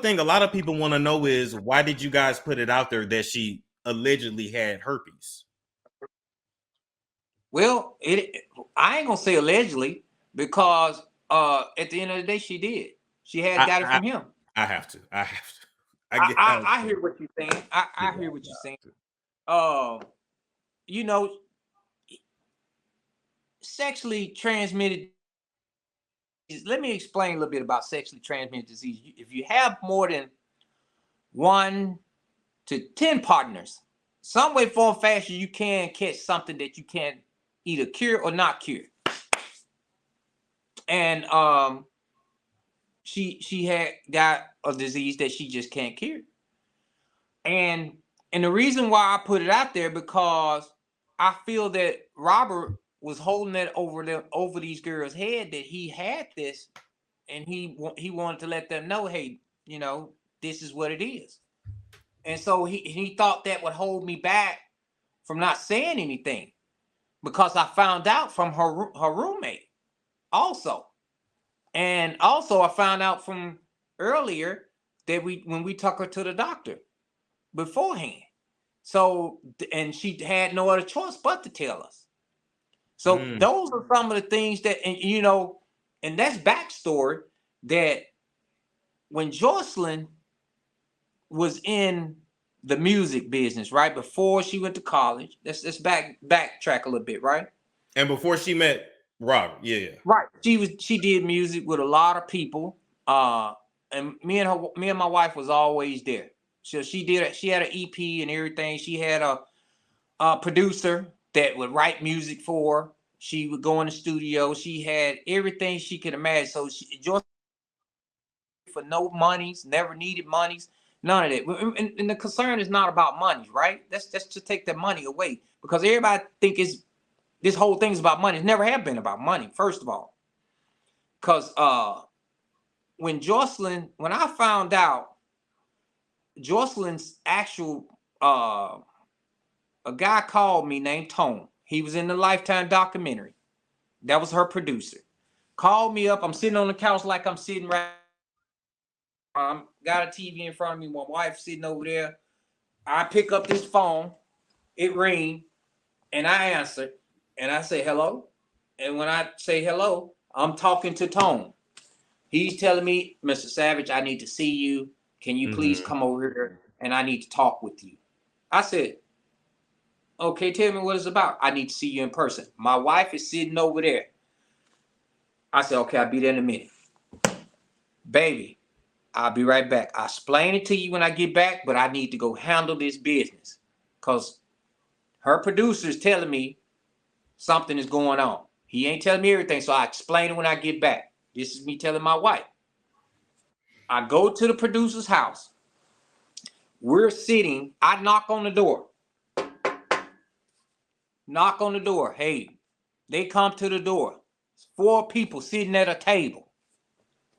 thing a lot of people want to know is, why did you guys put it out there that she allegedly had herpes? Well, I ain't gonna say allegedly, because at the end of the day, she did. She got it from him. I have to. I hear what you're saying. I hear what you're saying. You know, sexually transmitted. Let me explain a little bit about sexually transmitted disease. If you have more than 1 to 10 partners, some way, form, fashion, you can catch something that you can either cure or not cure. And she had got a disease that she just can't cure. And the reason why I put it out there, because I feel that Robert was holding it over these girls' head, that he had this, and he wanted to let them know, hey, you know, this is what it is. And so he thought that would hold me back from not saying anything, because I found out from her roommate also. And also I found out from earlier that when we took her to the doctor beforehand. So, and she had no other choice but to tell us. So those are some of the things that, and you know, and that's backstory, that when Joycelyn was in the music business, right before she went to college, let's backtrack a little bit, right? And before she met Robert, yeah. Right. She did music with a lot of people. And me and my wife was always there. So she had an EP and everything. She had a producer that would write music for her. She would go in the studio. She had everything she could imagine. So she enjoyed for no monies, never needed monies, none of that. And the concern is not about money, right? That's to take the money away, because everybody think this whole thing's about money. It's never have been about money, first of all. Because when I found out Joycelyn's actual, a guy called me named Tone. He was in the Lifetime documentary. That was her producer. Called me up. I'm sitting on the couch like I'm sitting right. Got a TV in front of me. My wife sitting over there. I pick up this phone. It rings, and I answer, and I say hello. And when I say hello, I'm talking to Tone. He's telling me, Mr. Savage, I need to see you. Can you please come over here, and I need to talk with you? I said, okay, tell me what it's about. I need to see you in person. My wife is sitting over there. I said, okay, I'll be there in a minute. Baby, I'll be right back. I'll explain it to you when I get back, but I need to go handle this business, because her producer is telling me something is going on. He ain't telling me everything, so I explain it when I get back. This is me telling my wife. I go to the producer's house. We're sitting. I knock on the door. Knock on the door. Hey, they come to the door. 4 people sitting at a table.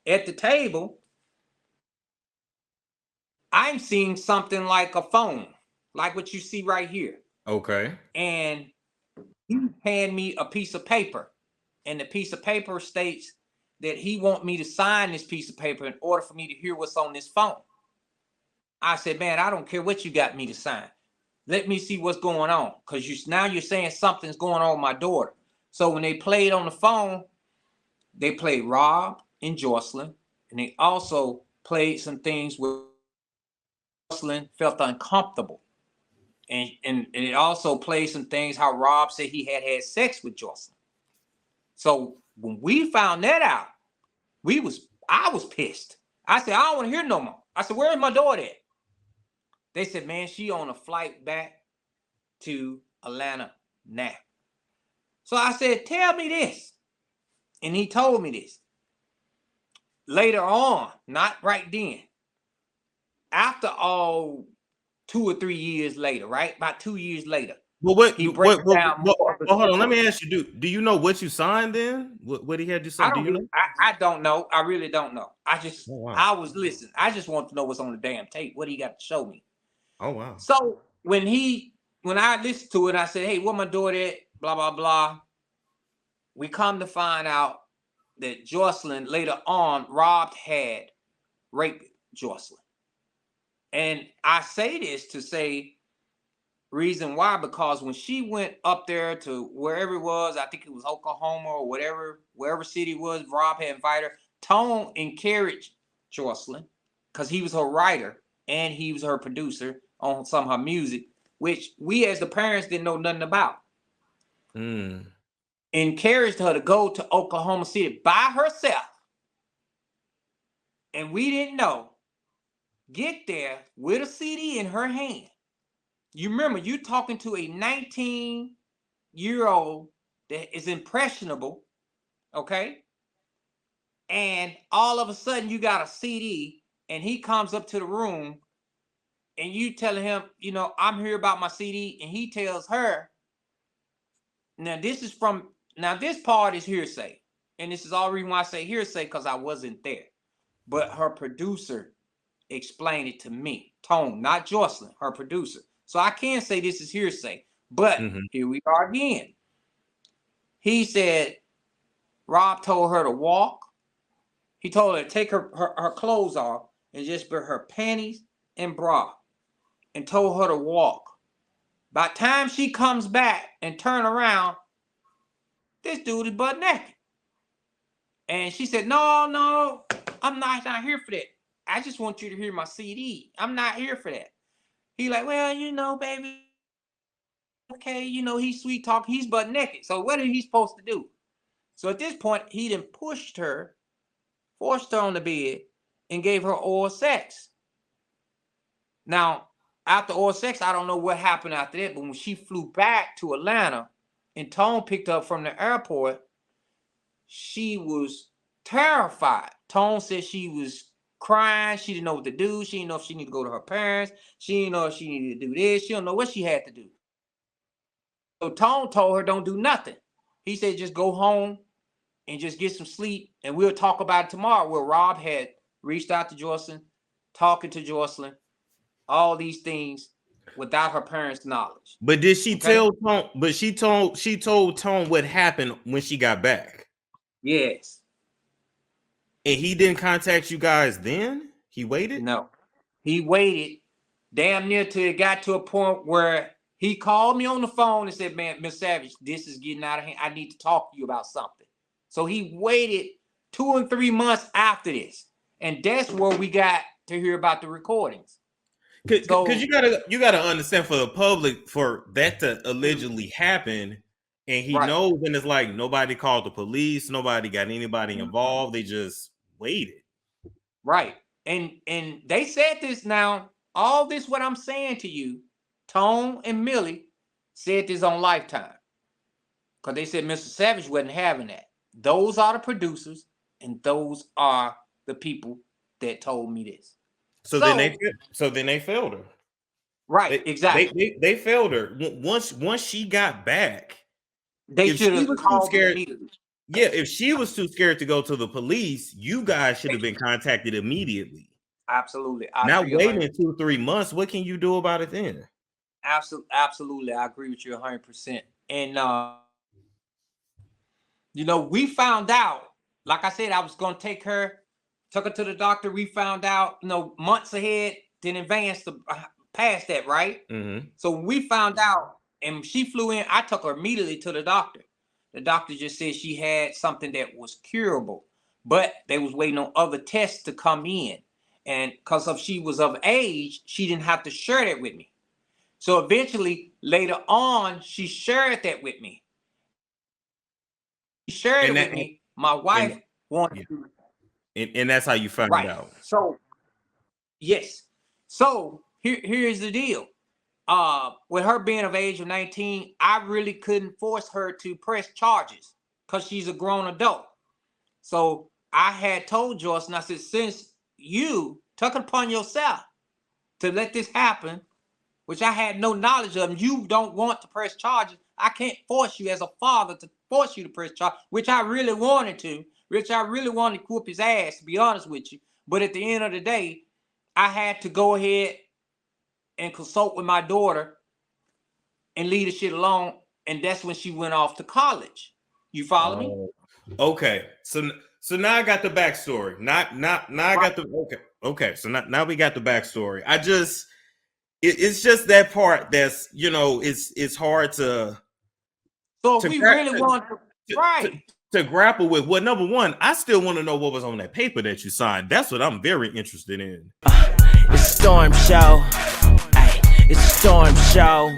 At the table, I'm seeing something like a phone, like what you see right here. Okay. And he hand me a piece of paper, and the piece of paper states that he want me to sign this piece of paper in order for me to hear what's on this phone. I said, man, I don't care what you got me to sign. Let me see what's going on, because now you're saying something's going on with my daughter. So when they played on the phone, they played Rob and Joycelyn, and they also played some things where Joycelyn felt uncomfortable. And it also played some things how Rob said he had sex with Joycelyn. So when we found that out, I was pissed. I said, I don't want to hear no more. I said, where's my daughter at? They said, man, she on a flight back to Atlanta now. So I said, tell me this. And he told me this. Later on, not right then. After all, 2 or 3 years later, right? About 2 years later. Well, hold on. Let me ask you, do you know what you signed then? What he had you sign? I don't know. I really don't know. I was listening. I just want to know what's on the damn tape. What he got to show me. Oh, wow. So when I listened to it, I said, hey, where my daughter at? Blah, blah, blah. We come to find out that Joycelyn later on, Rob had raped Joycelyn. And I say this to say reason why, because when she went up there to wherever it was, I think it was Oklahoma or wherever city it was, Rob had invited her. Tone encouraged Joycelyn because he was her writer and he was her producer on some of her music, which we as the parents didn't know nothing about. Encouraged her to go to Oklahoma City by herself. And we didn't know. Get there with a CD in her hand. You remember, you talking to a 19-year-old that is impressionable, okay? And all of a sudden you got a CD and he comes up to the room and you telling him, you know, I'm here about my CD, and he tells her, now this part is hearsay. And this is all the reason why I say hearsay, because I wasn't there. But her producer explained it to me. Tone, not Joycelyn, her producer. So I can say this is hearsay. But here we are again. He said Rob told her to walk. He told her to take her clothes off and just wear her panties and bra, and told her to walk. By the time she comes back and turn around, this dude is butt naked. And she said, no, I'm not here for that. I just want you to hear my CD. I'm not here for that. He like, well, you know, baby, okay, you know, he's sweet talk. He's butt naked. So what is he supposed to do? So at this point, he then pushed her, forced her on the bed, and gave her oral sex. Now, after oral sex, I don't know what happened after that, but when she flew back to Atlanta and Tone picked her up from the airport, she was terrified. Tone said she was crying. She didn't know what to do. She didn't know if she needed to go to her parents. She didn't know if she needed to do this. She don't know what she had to do. So Tone told her, don't do nothing. He said, just go home and just get some sleep, and we'll talk about it tomorrow. Where Rob had reached out to Joycelyn, talking to Joycelyn, all these things without her parents' knowledge. But did she tell Tone? But she told Tone what happened when she got back. Yes. And he didn't contact you guys then? He waited? No. He waited damn near till it got to a point where he called me on the phone and said, man, Miss Savage, this is getting out of hand. I need to talk to you about something. So he waited 2 and 3 months after this. And that's where we got to hear about the recordings. Because you gotta understand, for the public, for that to allegedly happen, and he knows, and it's like nobody called the police, nobody got anybody involved, they just waited. Right. And they said this now, all this what I'm saying to you, Tone and Millie said this on Lifetime. Because they said Mr. Savage wasn't having that. Those are the producers, and those are the people that told me this. So then they failed her. Right, exactly. They failed her. Once she got back, they should have called her immediately. Yeah, if she was too scared to go to the police, you guys should have been contacted immediately. Absolutely. Now waiting 2 or 3 months, what can you do about it then? Absolutely. I agree with you 100%. And you know, we found out, like I said, I was gonna took her to the doctor. We found out, you know, months ahead in advance to past that, right? So when we found out and she flew in, I took her immediately to the doctor. The doctor just said she had something that was curable, but they was waiting on other tests to come in. And because she was of age, she didn't have to share that with me. So eventually, later on, she shared that with me. She shared it with me. My wife wanted to. And that's how you found out. So, yes. So here's the deal. With her being of age of 19, I really couldn't force her to press charges because she's a grown adult. So I had told Joycelyn, I said, since you took it upon yourself to let this happen, which I had no knowledge of, and you don't want to press charges, I can't force you as a father to force you to press charges, which I really wanted to, whoop his ass, to be honest with you. But at the end of the day, I had to go ahead and consult with my daughter and leave the shit alone. And that's when she went off to college. You follow me? Okay. So now I got the backstory. Now I got the Okay, so now we got the backstory. It's just that part that's, you know, it's hard to. So if we really want to grapple with. Well, number one, I still want to know what was on that paper that you signed. That's what I'm very interested in. It's a storm show. Ay, it's a storm show.